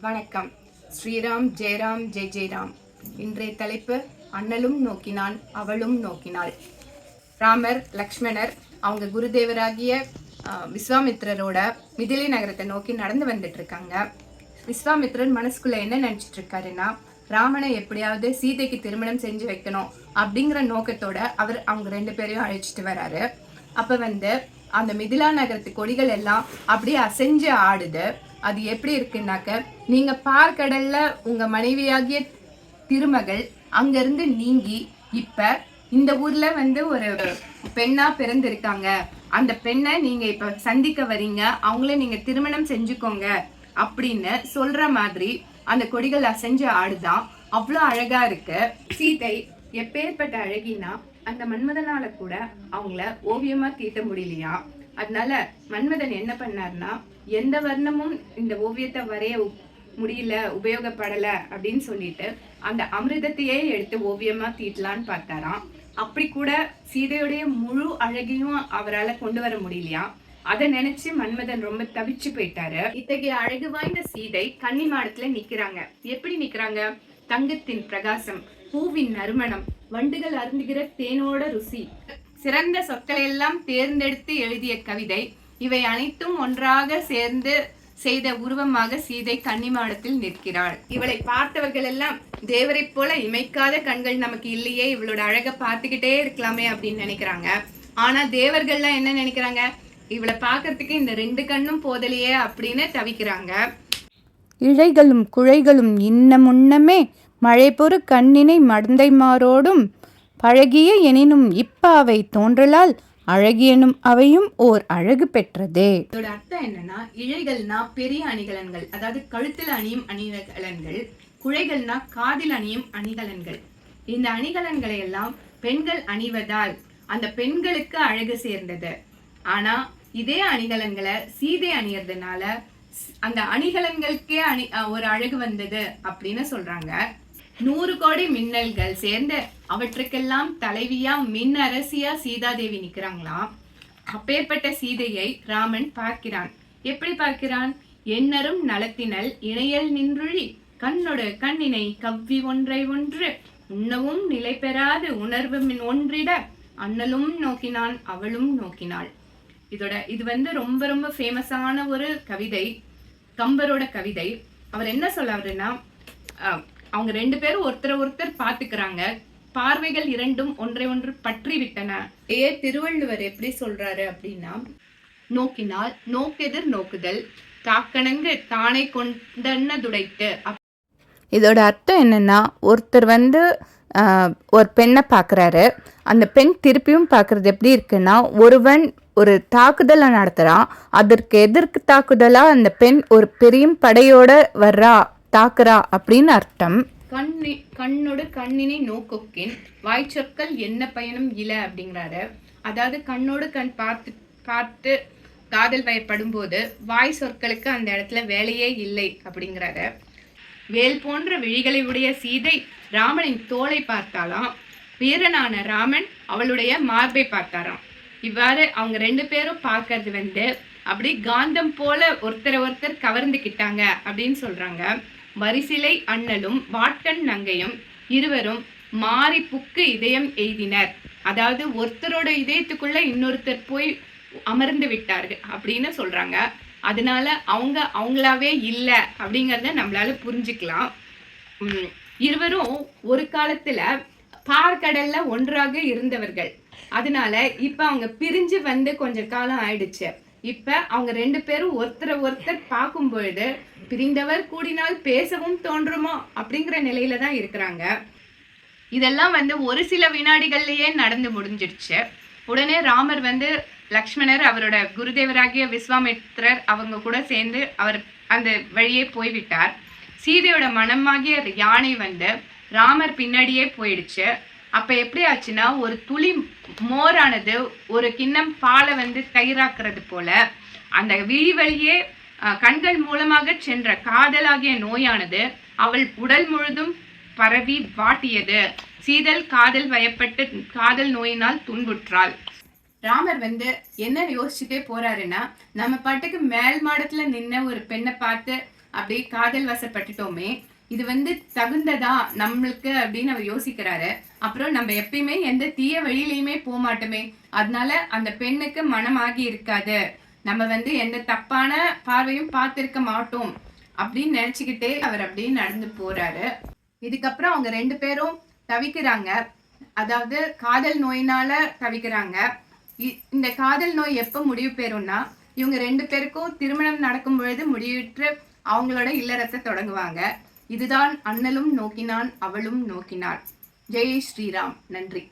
வணக்கம். ஸ்ரீராம் ஜெயராம் ஜெய் ஜெயராம். இன்றைய தலைப்பு அண்ணலும் நோக்கினான் அவளும் நோக்கினாள். ராமர் லக்ஷ்மணர் அவங்க குருதேவராகிய விஸ்வாமித்ரரோட மிதிலை நகரத்தை நோக்கி நடந்து வந்துட்டு இருக்காங்க. விஸ்வாமித்ரர் மனசுக்குள்ள என்ன நினைச்சிட்டு இருக்காருன்னா, ராமனை எப்படியாவது சீதைக்கு திருமணம் செஞ்சு வைக்கணும் அப்படிங்கிற நோக்கத்தோட அவங்க 2 பேரையும் அழைச்சிட்டு வராரு. அப்ப அந்த மிதிலா நகரத்து கொடிகள் எல்லாம் அப்படியே அசைஞ்சு ஆடுது. அது எப்படி இருக்குன்னாக்க, நீங்க பார்க்கடல்ல உங்க மனைவியாகிய திருமகள் அங்கிருந்து நீங்கி இப்ப இந்த ஊர்ல ஒரு பெண்ணா பிறந்திருக்காங்க. அந்த பெண்ணை நீங்க இப்ப சந்திக்க வரீங்க, அவங்கள நீங்க திருமணம் செஞ்சுக்கோங்க அப்படின்னு சொல்ற மாதிரி அந்த கொடிகள் அசைஞ்சு ஆடுதான். அவ்வளோ அழகா இருக்கு. சீதை எப்பேற்பட்ட அழகினா, அந்த மன்மதனால கூட அவங்கள ஓவியமா தீட்ட முடியலையா. அதனால மன்மதன் என்ன பண்ணார்னா, எந்த வர்ணமும் இந்த ஓவியத்தை வரைய முடியல, உபயோகப்படல அப்படின்னு சொல்லிட்டு அந்த அமிர்தத்தையே எடுத்து ஓவியமா தீட்டலான்னு பார்த்தாராம். அப்படி கூட சீதையுடைய முழு அழகையும் அவரால் கொண்டு வர முடியலையா. அதை நினைச்சு மன்மதன் ரொம்ப தவிச்சு போயிட்டாரு. இத்தகைய அழகு வாய்ந்த சீதை கன்னி மாடத்துல நிக்கிறாங்க. எப்படி நிக்கிறாங்க? தங்கத்தின் பிரகாசம், பூவின் நறுமணம், வண்டுகள் அருந்துகிற தேனோட ருசி, சிறந்த சொற்களை எல்லாம் தேர்ந்தெடுத்து எழுதிய கவிதை, இவை அனைத்தும் ஒன்றாக சேர்ந்து செய்த உருவமாக சீதை கன்னிமாடத்தில் நிற்கிறாள். இவளை பார்த்தவர்கள் எல்லாம் தேவரை போல இமைக்காத கண்கள் நமக்கு இல்லையே, இவளோட அழகை பார்த்துக்கிட்டே இருக்கலாமே அப்படின்னு நினைக்கிறாங்க. ஆனா தேவர்கள்லாம் என்ன நினைக்கிறாங்க? இவளை பார்க்கறதுக்கு இந்த 2 கண்ணும் போதலையே அப்படின்னு தவிக்கிறாங்க. இழைகளும் குழைகளும் இன்ன முன்னமே மழை பொறு கண்ணினை மடந்தைமாரோடும் பழகிய எனினும் இப்பாவை தோன்றலால் அழகியனும் அவையும் ஓர் அழகு பெற்றதே. இதோட அர்த்தம் என்னன்னா, இழைகள்னா பெரிய அணிகலன்கள், அதாவது கழுத்தில் அணியும் அணிகலன்கள். குழைகள்னா காதில் அணியும் அணிகலன்கள். இந்த அணிகலன்களை எல்லாம் பெண்கள் அணிவதால் அந்த பெண்களுக்கு அழகு சேர்ந்தது. ஆனா இதே அணிகலன்களை சீதை அணியறதுனால அந்த அணிகலன்களுக்கே ஒரு அழகு வந்தது அப்படின்னு சொல்றாங்க. 100 கோடி மின்னல்கள் சேர்ந்து அவற்றுக்கெல்லாம் தலைவியா மின் அரசியா சீதாதேவி நிக்கிறாங்களாம். அப்பேற்பட்ட சீதையை ராமன் பார்க்கிறான். எப்படி பார்க்கிறான்? எண்ணரும் நலத்தினல் இணையல் நின்றுழி கண்ணொடு கண்ணினை கவ்வி ஒன்றை ஒன்று உண்ணவும் நிலை பெறாது உணர்வு ஒன்றிட அண்ணலும் நோக்கினான் அவளும் நோக்கினாள். இது ரொம்ப ரொம்ப ஃபேமஸான ஒரு கவிதை, கம்பரோட கவிதை. அவர் என்ன சொல்றாருன்னா, அவங்க 2 பேரும் ஒருத்தர் பார்த்துக்கிறாங்க. பார்வைகள் 2ம் ஒன்றை ஒன்று பற்றி விட்டன. திருவள்ளுவர் எப்படி சொல்றாரு அப்படின்னா, நோக்கினால் நோக்கெதிர் நோக்குதல் தாக்கணங்கு தானே கொண்டன துடைத்து. இதோட அர்த்தம் என்னன்னா, ஒருத்தர் ஒரு பெண்ணை பார்க்குறாரு. அந்த பெண் திருப்பியும் பார்க்கறது எப்படி இருக்குன்னா, ஒருவன் ஒரு தாக்குதலை நடத்துறான், அதற்கு எதிர்க்கு தாக்குதலா அந்த பெண் ஒரு பெரிய படையோட வர்றா, தாக்குறா அப்படின்னு அர்த்தம். கண்ணோடு கண்ணினை நோக்கொக்கின் வாய்ச்சொற்கள் என்ன பயனும் இல அப்படிங்கிறாரு. அதாவது கண்ணோடு கண் பார்த்து காதல் வயப்படும் போது வாய் சொற்களுக்கு அந்த இடத்துல வேலையே இல்லை அப்படிங்கிறாரு. வேல் போன்ற விழிகளை உடைய சீதை ராமனின் தோளை பார்த்தாலாம். வீரனான ராமன் அவளுடைய மார்பை பார்த்தாராம். இவ்வாறு அவங்க 2 பேரும் பார்க்கறது அப்படி காந்தம் போல ஒருத்தர் கவர்ந்துக்கிட்டாங்க அப்படின்னு சொல்றாங்க. வரிசிலை அண்ணலும் வாட்கண் நங்கையும் இருவரும் மாறி புக்கு இதயம் எய்தினர். அதாவது ஒருத்தரோட இதயத்துக்குள்ள இன்னொருத்தர் போய் அமர்ந்து விட்டார்கள் அப்படின்னு சொல்றாங்க. அதனால அவங்களாவே இல்லை அப்படிங்கிறத நம்மளால புரிஞ்சுக்கலாம். இருவரும் ஒரு காலத்துல பார்க்கடல்ல ஒன்றாக இருந்தவர்கள். அதனால இப்ப அவங்க பிரிஞ்சு கொஞ்ச காலம் ஆயிடுச்சு. இப்ப அவங்க 2 பேரும் ஒருத்தர் பார்க்கும் பொழுது பிரிந்தவர் கூடினால் பேசவும் தோன்றுமோ அப்படிங்கிற நிலையில தான் இருக்கிறாங்க. இதெல்லாம் ஒரு சில வினாடிகள்லயே நடந்து முடிஞ்சிடுச்சு. உடனே ராமர் லக்ஷ்மணர் அவரோட குருதேவராகிய விஸ்வாமித்ரர் அவங்க கூட சேர்ந்து அவர் அந்த வழியே போய்விட்டார். சீதையோட மனமாகிய யானை ராமர் பின்னாடியே போயிடுச்சு. அப்ப எப்படி ஆச்சுன்னா, ஒரு துளி மோரானது ஒரு கிண்ணம் பாலை தயிராக்குறது போல அந்த விழி வழியே கண்கள் மூலமாக சென்ற காதலாகிய நோயானது அவள் உடல் முழுதும் பரவி வாட்டியது. சீதல் காதல் வயப்பட்டு காதல் நோயினால் துன்புற்றாள். ராமர் என்ன யோசிச்சுட்டே போறாருன்னா, நம்ம பாட்டுக்கு மேல் மாடத்துல நின்ன ஒரு பெண்ணை பார்த்து அப்படி காதல் வசப்பட்டுட்டோமே, இது வந்து தகுந்ததா நம்மளுக்கு அப்படின்னு அவர் யோசிக்கிறாரு. அப்புறம் நம்ம எப்பயுமே எந்த தீய வழியிலயுமே போக மாட்டோமே, அதனால அந்த பெண்ணுக்கு மனமாகி இருக்காது, நம்ம வந்து எந்த தப்பான பார்வையும் பார்த்திருக்க மாட்டோம் அப்படின்னு நினைச்சுக்கிட்டே அவர் அப்படியே நடந்து போறாரு. இதுக்கப்புறம் அவங்க 2 பேரும் தவிக்கிறாங்க. அதாவது காதல் நோயினால தவிக்கிறாங்க. இந்த காதல் நோய் எப்ப முடிவு பெறும்னா, இவங்க 2 பேருக்கும் திருமணம் நடக்கும் பொழுது முடிவுற்று அவங்களோட இல்லறத்தை தொடங்குவாங்க. இதுதான் அண்ணலும் நோக்கினான் அவளும் நோக்கினாள். ஜெய் ஸ்ரீராம். நன்றி.